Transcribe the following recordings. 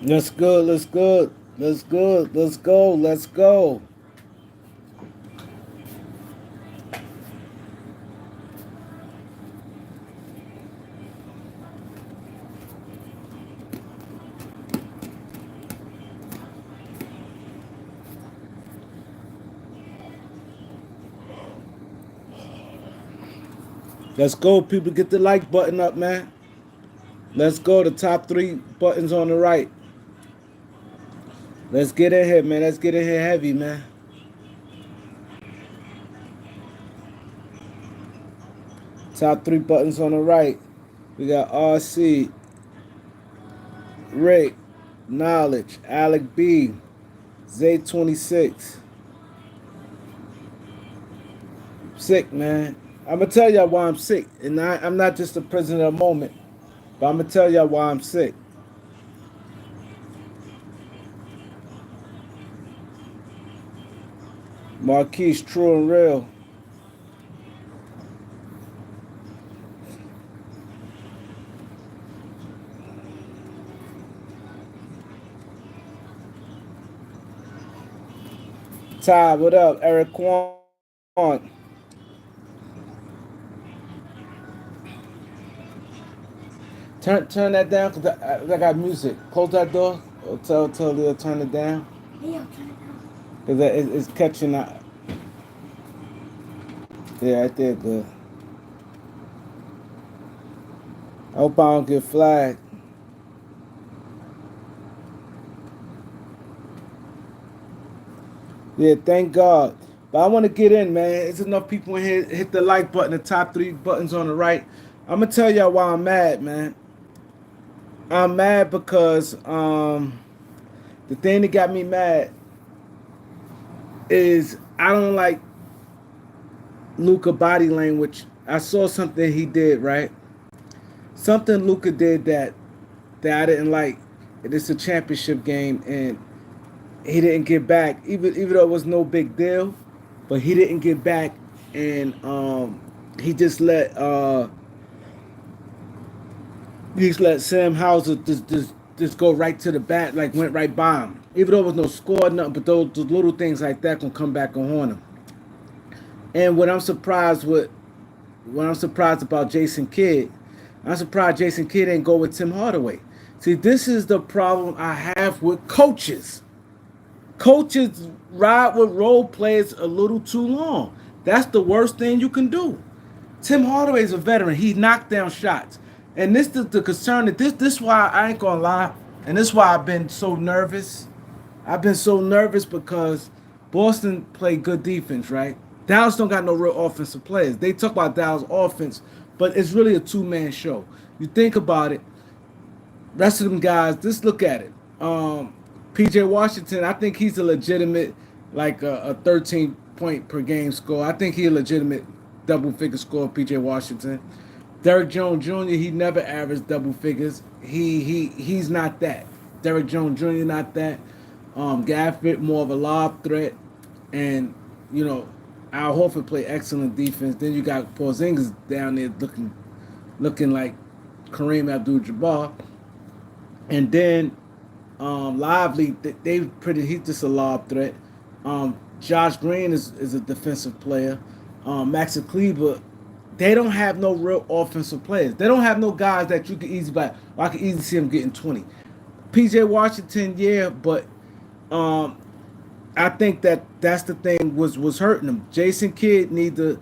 Let's go. Let's go. Let's go. Let's go. Let's go. Let's go, people. Get the like button up, man. Let's go. The top three buttons on the right. Let's get in here, man. Let's get in here heavy, man. Top three buttons on the right. We got RC, Rick, Knowledge, Alec B, Zay26. Sick, man. I'm gonna tell y'all why I'm sick, and I'm not just a prisoner of the moment, but I'm gonna tell y'all why I'm sick. Marquise, true and real. Ty, what up? Eric Quan. Turn that down because I got music. Close that door. Or tell Leo turn it down. Yeah, I'll turn it down. Because it's catching out. Yeah, right there, good. I hope I don't get flagged. Yeah, thank God. But I want to get in, man. There's enough people in here. Hit the like button, the top three buttons on the right. I'm going to tell y'all why I'm mad, man. I'm mad because the thing that got me mad is I don't like Luca body language. I saw something he did, right? Something Luca did that I didn't like. It's a championship game, and he didn't get back, even though it was no big deal, but he didn't get back, and he just let Sam Hauser just go right to the bat, like went right by him. Even though it was no score, nothing, but those little things like that can come back and haunt him. And what I'm surprised about Jason Kidd, I'm surprised Jason Kidd didn't go with Tim Hardaway. See, this is the problem I have with coaches. Coaches ride with role players a little too long. That's the worst thing you can do. Tim Hardaway is a veteran. He knocked down shots. And this is the concern that this why I ain't gonna lie. And this is why I've been so nervous. I've been so nervous because Boston played good defense, right? Dallas don't got no real offensive players. They talk about Dallas offense, but it's really a two-man show. You think about it, rest of them guys, just look at it. PJ Washington, I think he's a legitimate, like a 13 point per game score. I think he's a legitimate double figure score, PJ Washington. Derrick Jones Jr., he never averaged double figures. He's not that. Derrick Jones Jr. not that. Gafford more of a lob threat, and you know Al Horford play excellent defense. Then you got Porzingis down there looking like Kareem Abdul-Jabbar, and then Lively, he's just a lob threat. Josh Green is a defensive player. Max Kleber, they don't have no real offensive players. They don't have no guys that you can easily buy. I can easily see them getting 20. PJ Washington, yeah, but um, I think that's the thing was hurting them. Jason Kidd need to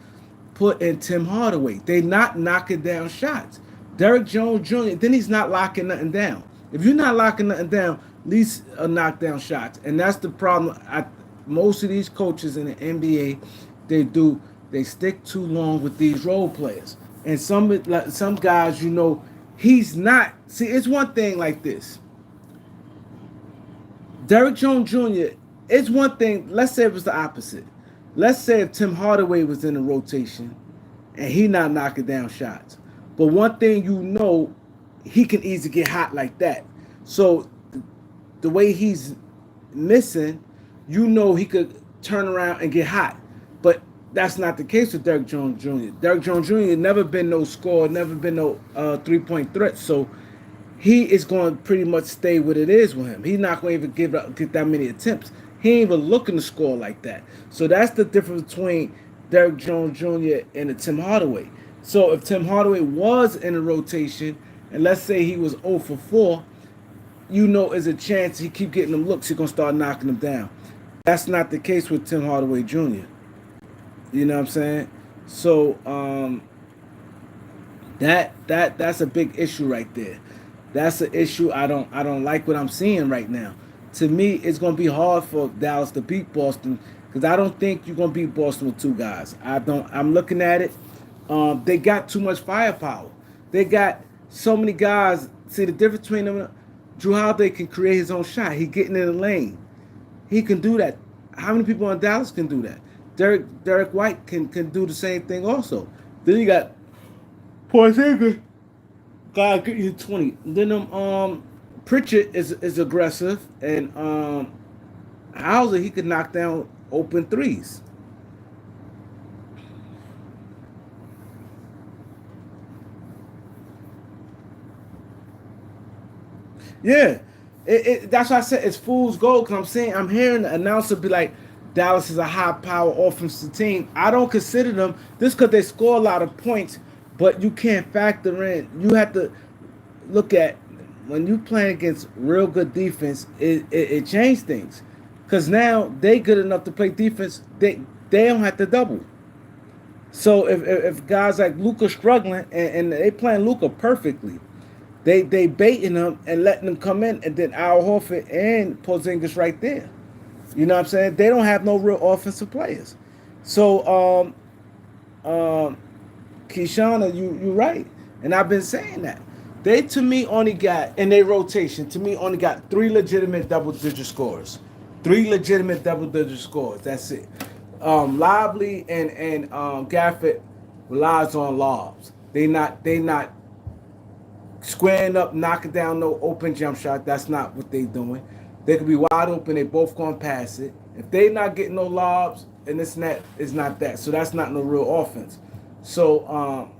put in Tim Hardaway. They not knocking down shots. Derrick Jones Jr. Then he's not locking nothing down. If you're not locking nothing down, at least knock down shots. And that's the problem. Most of these coaches in the NBA, they stick too long with these role players. And some guys, he's not. See, it's one thing like this. Derrick Jones Jr., it's one thing. Let's say it was the opposite. Let's say if Tim Hardaway was in the rotation and he not knocking down shots. But one thing he can easily get hot like that. So the way he's missing, he could turn around and get hot. But that's not the case with Derrick Jones Jr. Derrick Jones Jr. never been no scorer, never been no 3-point threat. So he is going to pretty much stay what it is with him. He's not going to even get that many attempts. He ain't even looking to score like that. So that's the difference between Derrick Jones Jr. and a Tim Hardaway. So if Tim Hardaway was in a rotation, and let's say he was 0 for 4, you know there's a chance he keep getting them looks, he's going to start knocking them down. That's not the case with Tim Hardaway Jr. You know what I'm saying? So that's a big issue right there. That's an issue I don't like what I'm seeing right now. To me, it's gonna be hard for Dallas to beat Boston because I don't think you're gonna beat Boston with two guys. I don't. I'm looking at it. They got too much firepower. They got so many guys. See the difference between them. Drew Holiday can create his own shot. He getting in the lane. He can do that. How many people in Dallas can do that? Derek White can do the same thing also. Then you got Porzingis. God get you 20. Then Pritchard is aggressive, and Hauser, he could knock down open threes. Yeah, that's why I said it's fool's gold. Because I'm hearing the announcer be like, Dallas is a high power offensive team. I don't consider them this because they score a lot of points, but you can't factor in. You have to look at when you play against real good defense. It changed things because now they good enough to play defense. They don't have to double. So if guys like Luka struggling and they playing Luka perfectly, they baiting them and letting them come in, and then Al Horford and Porzingis right there. You know what I'm saying? They don't have no real offensive players. So Keishana, you right, and I've been saying that. They to me only got in their rotation. To me, only got 3 legitimate double-digit scores. 3 legitimate double-digit scores. That's it. Lively and Gafford relies on lobs. They not squaring up, knocking down no open jump shot. That's not what they doing. They could be wide open. They both gonna pass it. If they not getting no lobs, and this net is not that. So that's not no real offense. So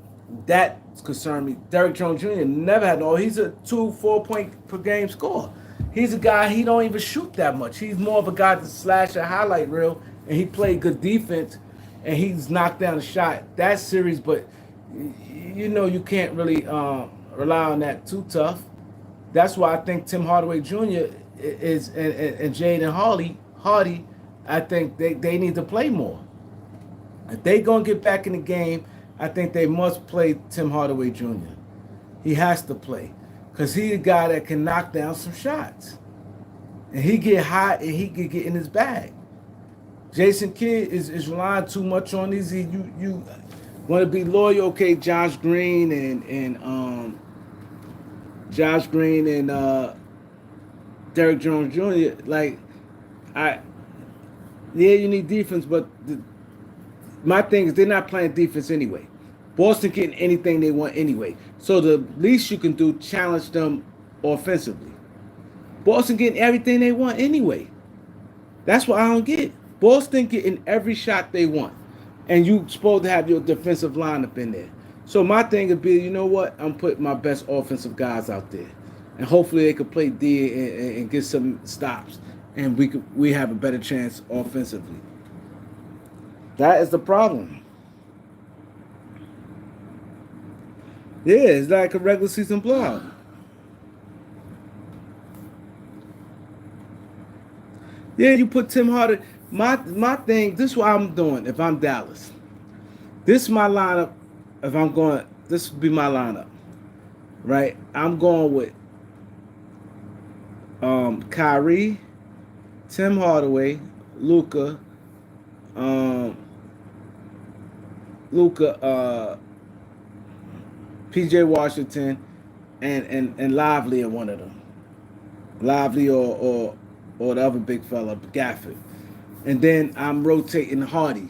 that concerned me. Derrick Jones Jr. never had no. He's a 4 point per game scorer. He's a guy. He don't even shoot that much. He's more of a guy to slash a highlight reel, and he played good defense, and he's knocked down a shot that series. But you know you can't really rely on that too tough. That's why I think Tim Hardaway Jr. is and Jaden Hardy. I think they need to play more. If they gonna get back in the game, I think they must play Tim Hardaway Jr. He has to play because he's a guy that can knock down some shots, and he get hot and he can get in his bag. Jason Kidd is relying too much on these. You want to be loyal, okay? Josh Green and Derrick Jones Jr. You need defense, but my thing is they're not playing defense anyway. Boston getting anything they want anyway. So the least you can do, challenge them offensively. Boston getting everything they want anyway. That's what I don't get. Boston getting every shot they want. And you supposed to have your defensive lineup in there. So my thing would be, you know what? I'm putting my best offensive guys out there. And hopefully they could play D and get some stops. And we have a better chance offensively. That is the problem. Yeah, it's like a regular season blowout. Yeah, you put Tim Hardaway. My thing, this is what I'm doing if I'm Dallas. This is my lineup. If I'm going, this would be my lineup. Right? I'm going with Kyrie, Tim Hardaway, Luka, PJ Washington, and Lively in one of them. Lively or the other big fella, Gafford. And then I'm rotating Hardy.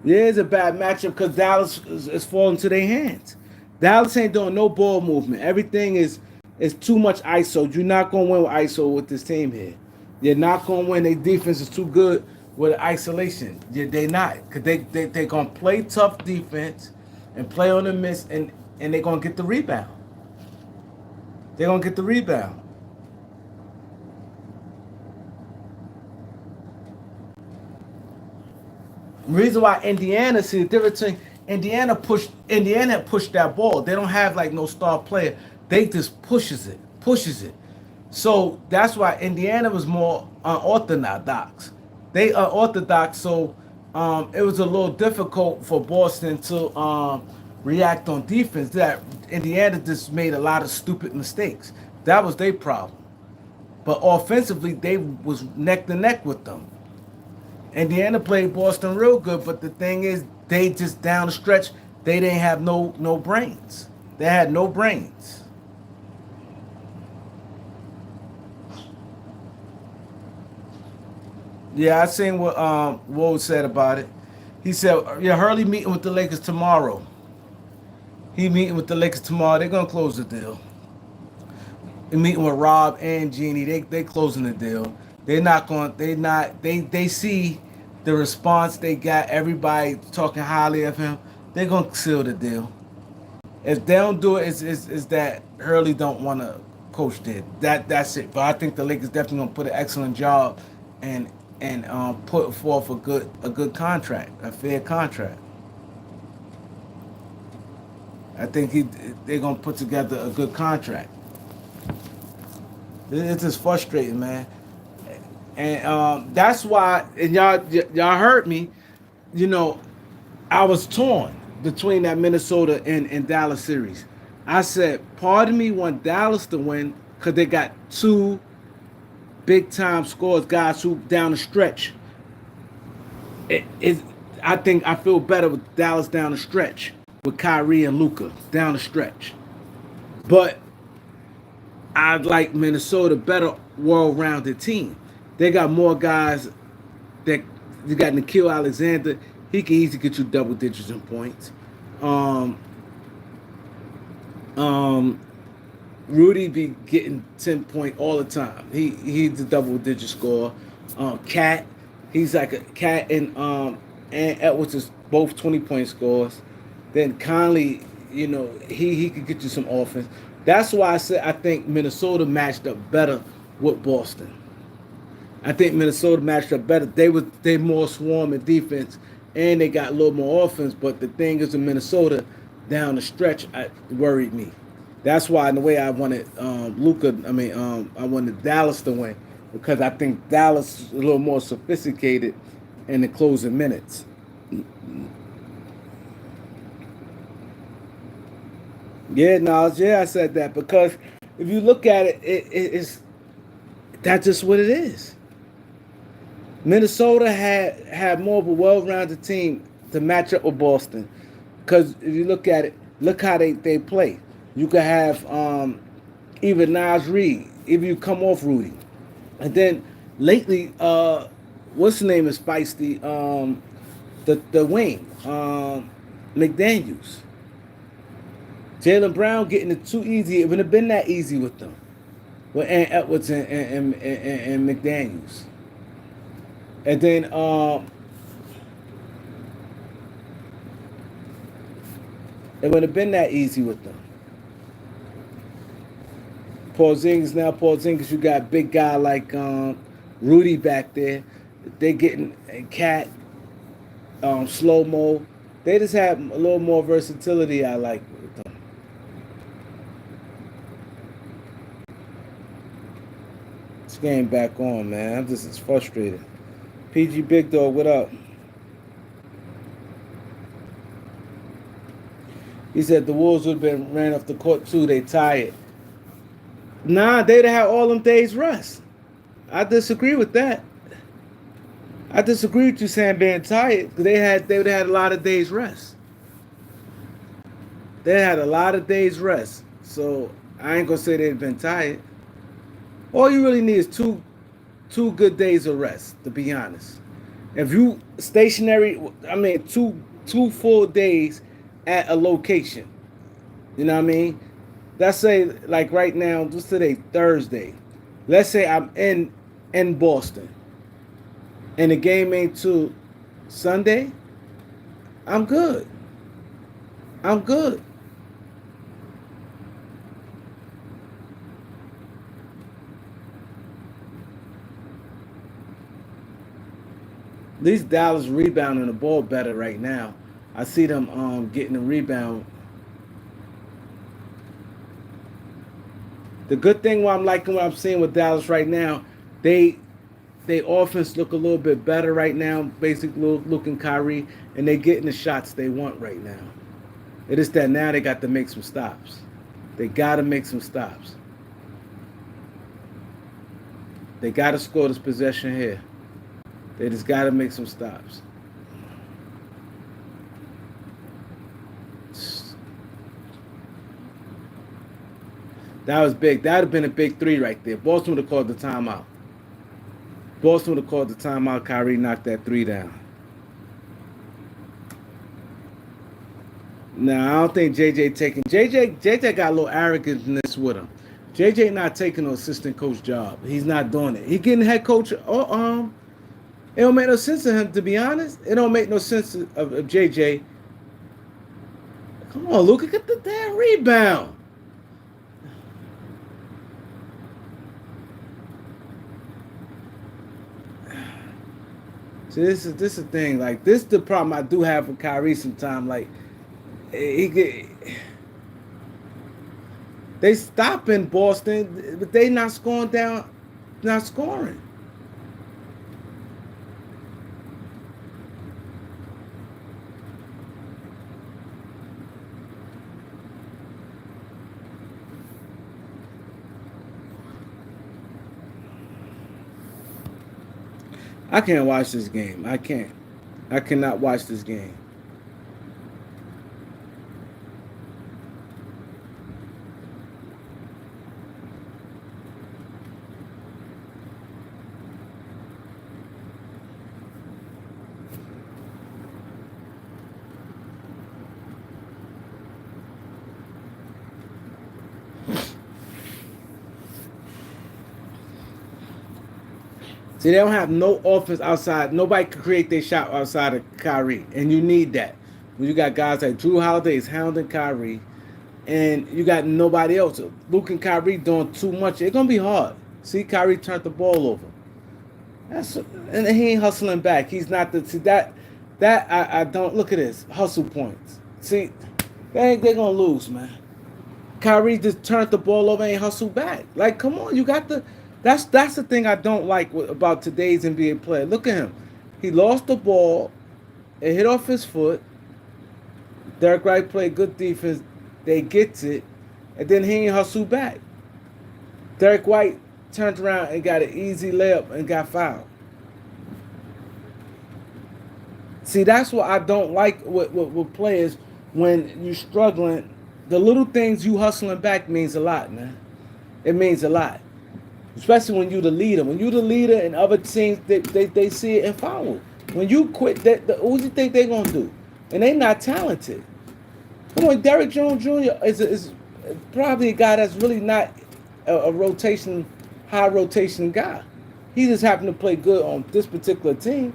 Yeah, it's a bad matchup because Dallas is falling to their hands. Dallas ain't doing no ball movement. Everything is too much ISO. You're not going to win with ISO with this team here. You're not going to win. Their defense is too good with isolation. Yeah, they not, because they going to play tough defense and play on the miss, and they're going to get the rebound. They're going to get the rebound. Reason why Indiana, see the difference between Indiana pushed that ball. They don't have like no star player. They just pushes it. So that's why Indiana was more unorthodox. They unorthodox, so it was a little difficult for Boston to react on defense. That Indiana just made a lot of stupid mistakes. That was their problem. But offensively, they was neck to neck with them. Indiana played Boston real good, but the thing is, they just down the stretch, they didn't have no brains. They had no brains. Yeah, I seen what Woj said about it. He said, "Yeah, Hurley meeting with the Lakers tomorrow. He meeting with the Lakers tomorrow. They're gonna close the deal. They meeting with Rob and Jeannie. They closing the deal. They're not going. They not. They see the response they got. Everybody talking highly of him. They're gonna seal the deal. If they don't do it, is that Hurley don't want to coach there. That's it. But I think the Lakers definitely gonna put an excellent job and put forth a good contract, a fair contract. I think they're gonna put together a good contract. It's just frustrating, man. And that's why, and y'all heard me. You know, I was torn between that Minnesota and Dallas series. I said, part of me want Dallas to win because they got two big time scores, guys who down the stretch. It, I think I feel better with Dallas down the stretch with Kyrie and Luka down the stretch. But I like Minnesota better, well-rounded team. They got more guys. That you got Nikhil Alexander. He can easily get you double digits in points. Um, um, Rudy be getting 10 point all the time. He's a double digit scorer. Cat, he's like a Cat and Edwards is both 20 point scores. Then Conley, he could get you some offense. That's why I said I think Minnesota matched up better with Boston. I think Minnesota matched up better. They more swarm in defense, and they got a little more offense. But the thing is, in Minnesota, down the stretch, worried me. That's why, in the way I wanted Luka. I wanted Dallas to win because I think Dallas is a little more sophisticated in the closing minutes. Yeah, no, yeah, I said that because if you look at it, it's that's just what it is. Minnesota had more of a well-rounded team to match up with Boston. Because if you look at it, look how they play. You could have even Nas Reed if you come off Rudy. And then lately, what's the name is feisty? The wing, McDaniels. Jaylen Brown getting it too easy. It wouldn't have been that easy with them. With Ant Edwards and McDaniels. And then it would have been that easy with them. Paul Zingis, you got big guy like Rudy back there. They getting Cat, slow mo. They just have a little more versatility. I like with them. This game back on, man. I'm just as frustrated. PG Big Dog, what up? He said the Wolves would have been ran off the court too. They tired. Nah, they'd have had all them days rest. I disagree with that. I disagree with you saying being tired. They would have had a lot of days rest. They had a lot of days rest. So I ain't gonna say they've been tired. All you really need is two good days of rest, to be honest. If you stationary, two full days at a location. You know what I mean? Let's say, like right now, just today, Thursday. Let's say I'm in Boston. and the game ain't till Sunday, I'm good. I'm good. At least Dallas rebounding the ball better right now. I see them getting the rebound. The good thing what I'm liking what I'm seeing with Dallas right now, they they offense look a little bit better right now. Basically, looking Kyrie, and they getting the shots they want right now. It is that now they got to make some stops. They got to make some stops. They got to score this possession here. They just got to make some stops. That was big. That would have been a big three right there. Boston would have called the timeout. Boston would have called the timeout. Kyrie knocked that three down. Now I don't think JJ taking JJ got a little arrogance with him. JJ not taking no assistant coach job. He's not doing it. He getting head coach. It don't make no sense to him, to be honest. It don't make no sense of JJ. Come on, Luka, get the damn rebound. See, this is the thing. Like, this is the problem I do have with Kyrie sometimes. Like, they stopping Boston, but they not scoring down, not scoring. I can't watch this game. I can't. I cannot watch this game. See, they don't have no offense outside. Nobody can create their shot outside of Kyrie, and you need that. When you got guys like Drew Holiday is hounding Kyrie, and you got nobody else. Luke and Kyrie doing too much. It's gonna be hard. See, Kyrie turned the ball over. And he ain't hustling back. He's not the see that I don't look at this hustle points. See, they're gonna lose, man. Kyrie just turned the ball over and ain't hustle back. Like, come on, you got the. That's the thing I don't like about today's NBA player. Look at him. He lost the ball. It hit off his foot. Derek Wright played good defense. They gets it, and then he ain't hustle back. Derek White turned around and got an easy layup and got fouled. See, that's what I don't like with players when you're struggling. The little things you hustling back means a lot, man. It means a lot. Especially when you're the leader. When you're the leader and other teams, they see it and follow. When you quit, what do you think they're going to do? And they not talented. Come on, Derrick Jones Jr. is probably a guy that's really not a high rotation guy. He just happened to play good on this particular team.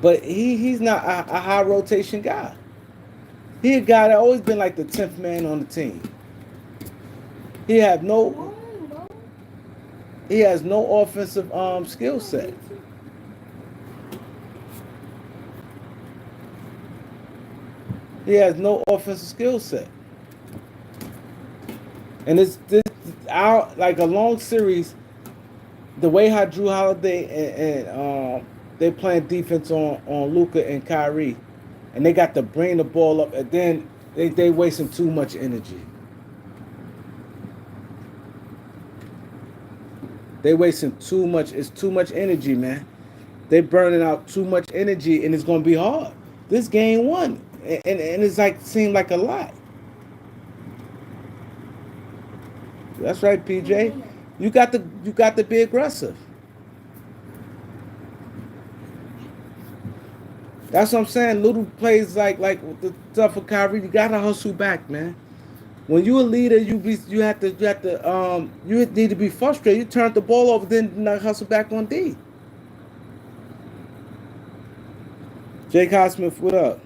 But he's not a high rotation guy. He a guy that always been like the 10th man on the team. He has no offensive skill set. He has no offensive skill set. And it's like a long series. The way how Drew Holiday and they playing defense on Luka and Kyrie, and they got to bring the ball up, and then they wasting too much energy. They wasting too much. It's too much energy, man. They burning out too much energy, and it's gonna be hard. This game won, and it's like seemed like a lot. That's right, PJ. You got to be aggressive. That's what I'm saying. Little plays like the stuff for Kyrie, you gotta hustle back, man. When you a leader, you need to be frustrated. You turn the ball over, then not hustle back on D. Jake Highsmith, what up?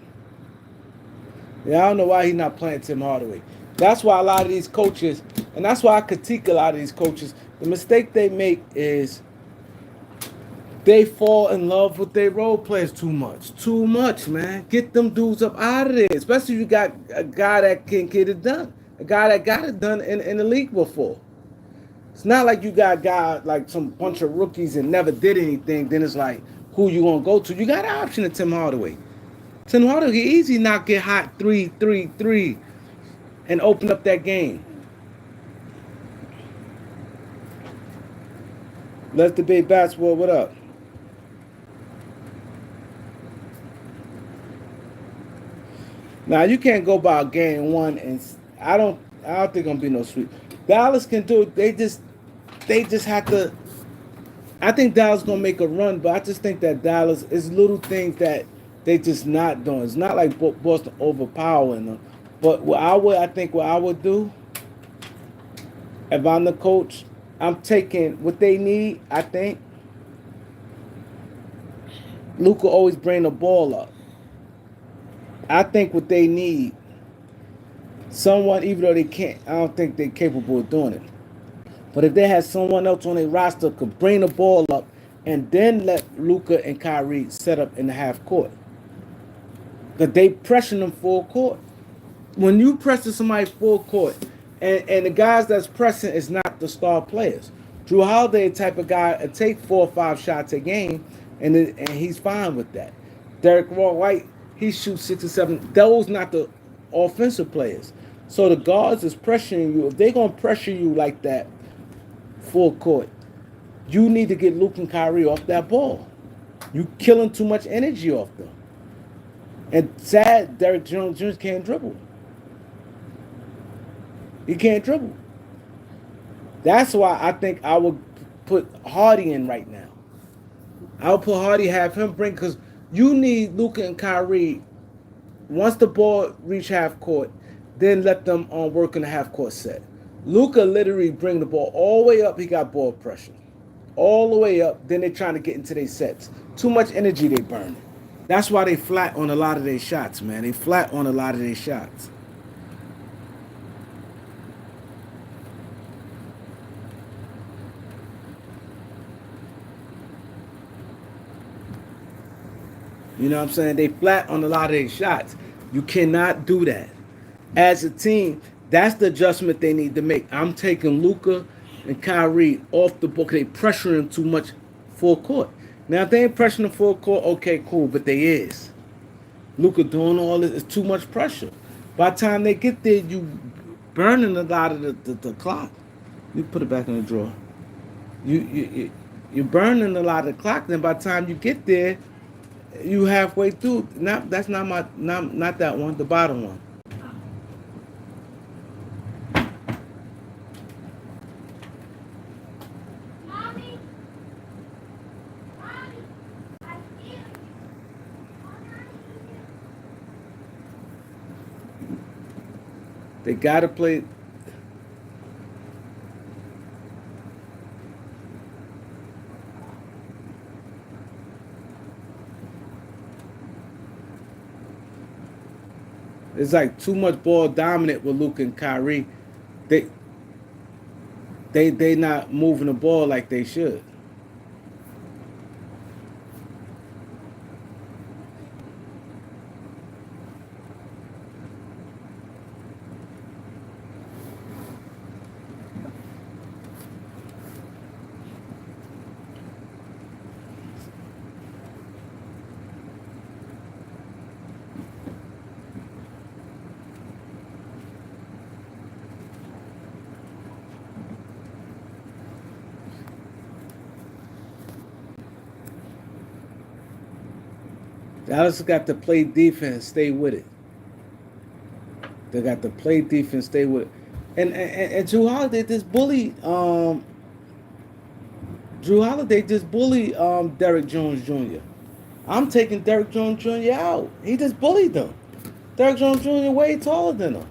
Yeah, I don't know why he's not playing Tim Hardaway. That's why a lot of these coaches, and that's why I critique a lot of these coaches. The mistake they make is they fall in love with their role players too much. Too much, man. Get them dudes up out of there. Especially if you got a guy that can get it done. A guy that got it done in the league before. It's not like you got a guy like some bunch of rookies and never did anything. Then it's like, who you gonna go to? You got an option at Tim Hardaway. Tim Hardaway easy not get hot 3 and open up that game. Let's debate basketball. What up? Now you can't go by game one, and I don't think gonna be no sweep. Dallas can do it. They just have to. I think Dallas gonna make a run, but I just think that Dallas is little things that they just not doing. It's not like Boston overpowering them, but I think what I would do if I'm the coach, I'm taking what they need. I think Luka always bring the ball up. I think what they need, someone, even though they can't, I don't think they're capable of doing it. But if they had someone else on their roster could bring the ball up and then let Luka and Kyrie set up in the half court. Because they pressing them full court. When you pressing somebody full court, and the guys that's pressing is not the star players. Drew Holiday type of guy take 4 or 5 shots a game, and he's fine with that. Derek White, he shoots 6 or 7. Those not the offensive players. So the guards is pressuring you. If they're gonna pressure you like that, full court, you need to get Luke and Kyrie off that ball. You killing too much energy off them. And sad, Derek Jones Jr. can't dribble. He can't dribble. That's why I think I would put Hardy in right now. I would put Hardy, have him bring, because you need Luka and Kyrie, once the ball reach half court, then let them work in the half court set. Luka literally bring the ball all the way up. He got ball pressure. All the way up. Then they're trying to get into their sets. Too much energy they burning. That's why they flat on a lot of their shots, man. They flat on a lot of their shots. You know what I'm saying? They flat on a lot of their shots. You cannot do that. As a team, that's the adjustment they need to make. I'm taking Luka and Kyrie off the book. They pressuring too much full court. Now, if they ain't pressuring full court, okay, cool, but they is. Luka doing all this, it's too much pressure. By the time they get there, you burning a lot of the clock. You put it back in the drawer. You're burning a lot of the clock. Then by the time you get there, you halfway through. That's not that one, the bottom one. They gotta play. It's like too much ball dominant with Luka and Kyrie. They not moving the ball like they should. Dallas got to play defense, stay with it. They got to play defense, stay with it. And Drew Holiday just bullied Derek Jones Jr. I'm taking Derek Jones Jr. out. He just bullied them. Derek Jones Jr. way taller than him.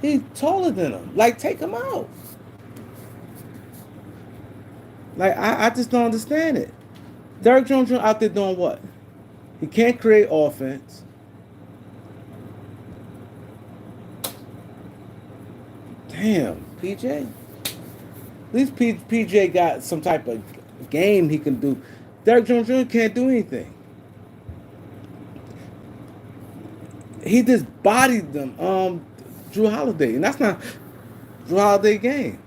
He's taller than him. Like, take him out. Like, I just don't understand it. Derrick Jones Jr. out there doing what? He can't create offense. Damn, PJ. At least PJ got some type of game he can do. Derrick Jones Jr. can't do anything. He just bodied them. Drew Holiday, and that's not Drew Holiday game.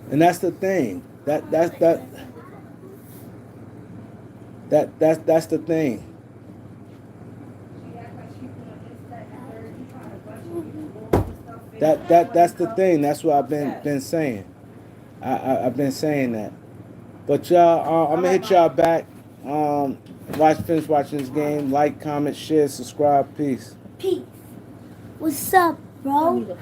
And that's the thing. That's the thing. That's the thing. That's what I've been saying. I've been saying that. But y'all, I'm gonna hit y'all back. Finish watching this game. Like, comment, share, subscribe. Peace. Peace. What's up, bro?